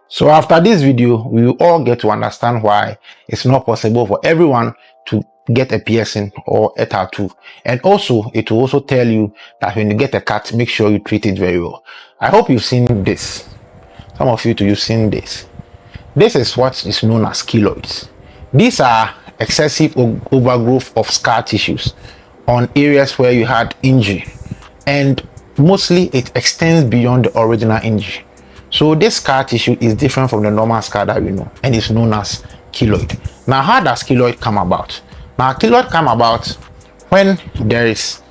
So after this video, we will all get to understand why it's not possible for everyone to get a piercing or a tattoo. And also, it will also tell you that when you get a cut, make sure you treat it very well. I hope you've seen this. Some of you too, you've seen this. This is what is known as keloids. These are excessive overgrowth of scar tissues on areas where you had injury, and mostly it extends beyond the original injury. So this scar tissue is different from the normal scar that we know, and it's known as keloid. Now, how does keloid come about? Now, keloid come about when there is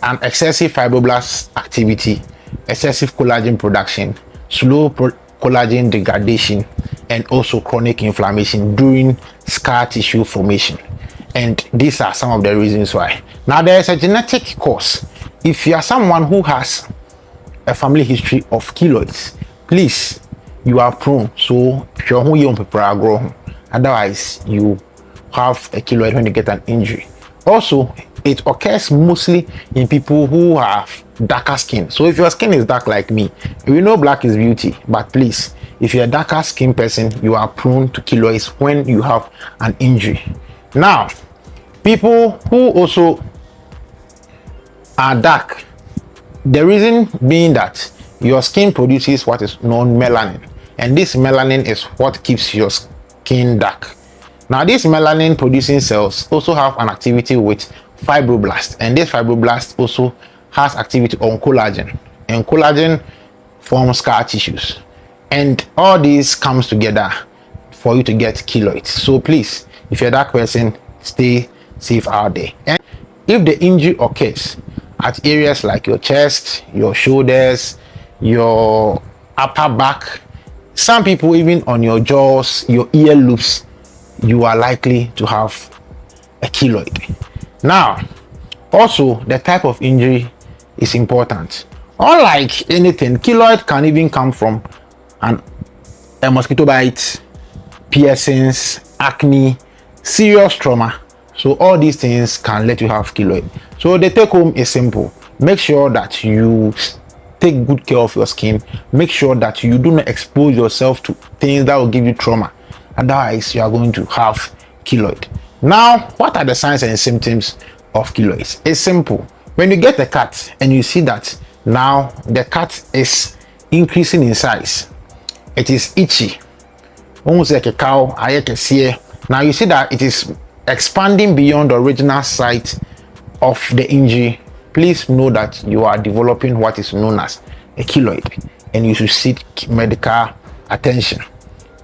an excessive fibroblast activity, excessive collagen production, slow collagen degradation, and also chronic inflammation during scar tissue formation. And these are some of the reasons why. Now, there is a genetic cause. If you are someone who has a family history of keloids, please, you are prone. So otherwise you have a keloid when you get an injury. Also, it occurs mostly in people who have darker skin. So if your skin is dark like me, we know black is beauty, but please, if you're a darker skin person, you are prone to keloids when you have an injury. Now, people who also are dark, the reason being that your skin produces what is known melanin, and this melanin is what keeps your skin dark. Now, these melanin producing cells also have an activity with fibroblast, and this fibroblast also has activity on collagen, and collagen forms scar tissues, and all these comes together for you to get keloids. So please, if you're that person, stay safe out there. And if the injury occurs at areas like your chest, your shoulders, your upper back, some people even on your jaws, your ear loops, you are likely to have a keloid. Now, also the type of injury is important. Unlike anything, keloid can even come from a mosquito bite, piercings, acne, serious trauma. So all these things can let you have keloid. So the take home is simple. Make sure that you take good care of your skin. Make sure that you do not expose yourself to things that will give you trauma. Otherwise, you are going to have keloid. Now, what are the signs and symptoms of keloids? It's simple. When you get a cut and you see that now the cut is increasing in size, it is itchy, almost like a cow. Now you see that it is expanding beyond the original site of the injury. Please know that you are developing what is known as a keloid, and you should seek medical attention.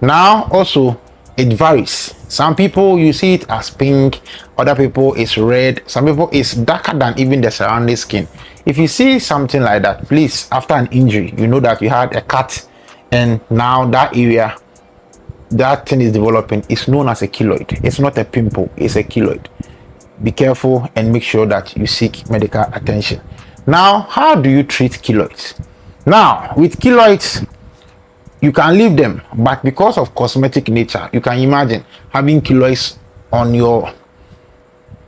Now, also, it varies. Some people, you see it as pink, other people it's red, some people it's darker than even the surrounding skin. If you see something like that, please, after an injury, you know that you had a cut, and now that area, that thing is developing, is known as a keloid. It's not a pimple, it's a keloid. Be careful and make sure that you seek medical attention. Now, how do you treat keloids? Now, with keloids, you can leave them, but because of cosmetic nature, you can imagine having keloids on your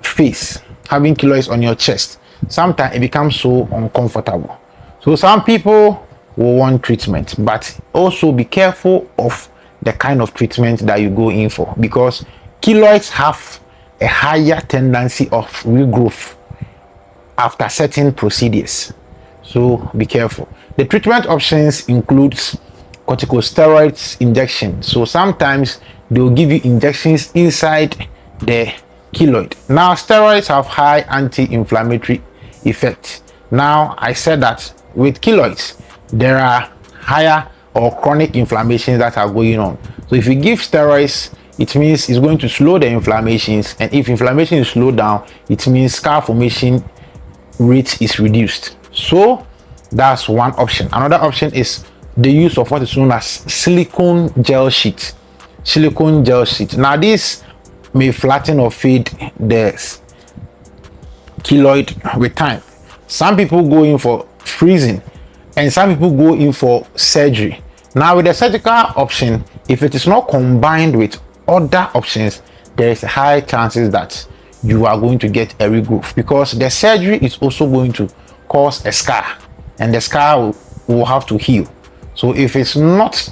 face, having keloids on your chest. Sometimes it becomes so uncomfortable. So some people will want treatment, but also be careful of the kind of treatment that you go in for, because keloids have a higher tendency of regrowth after certain procedures. So be careful. The treatment options includes corticosteroids injection. So sometimes they will give you injections inside the keloid. Now, steroids have high anti-inflammatory effect. Now, I said that with keloids, there are higher or chronic inflammations that are going on. So if you give steroids, it means it's going to slow the inflammations, and if inflammation is slowed down, it means scar formation rate is reduced. So that's one option. Another option is the use of what is known as silicone gel sheet. Silicone gel sheet. Now, this may flatten or fade the keloid with time. Some people go in for freezing, and some people go in for surgery. Now, with the surgical option, if it is not combined with other options, there is a high chances that you are going to get a regrowth, because the surgery is also going to cause a scar, and the scar will have to heal. So if it's not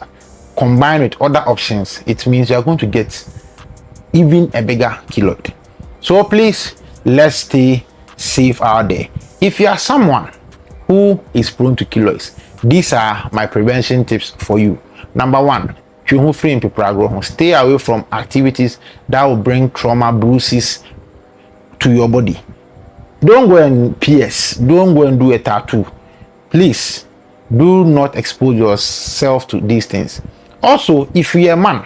combined with other options, it means you are going to get even a bigger keloid. So please, let's stay safe out there. If you are someone who is prone to keloids, these are my prevention tips for you. Number one, stay away from activities that will bring trauma, bruises to your body. Don't go and pierce, don't go and do a tattoo. Please do not expose yourself to these things. Also, if you're a man,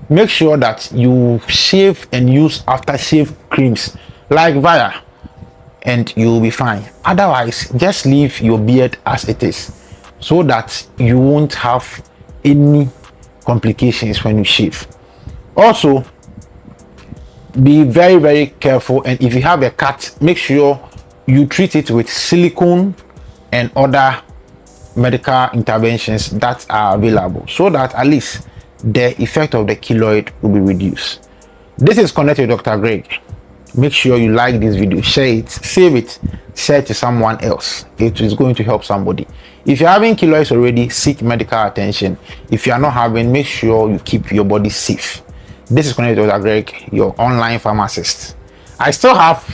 make sure that you shave and use aftershave creams like Via, and you'll be fine. Otherwise, just leave your beard as it is so that you won't have any complications when you shave. Also, be very, very careful, and if you have a cut, make sure you treat it with silicone and other medical interventions that are available, so that at least the effect of the keloid will be reduced. This is Connect with Dr. Greg. Make sure you like this video, share it, save it, share it to someone else. It is going to help somebody. If you're having keloids already, seek medical attention. If you are not having, make sure you keep your body safe. This is Connect with Dr. Greg, your online pharmacist. I still have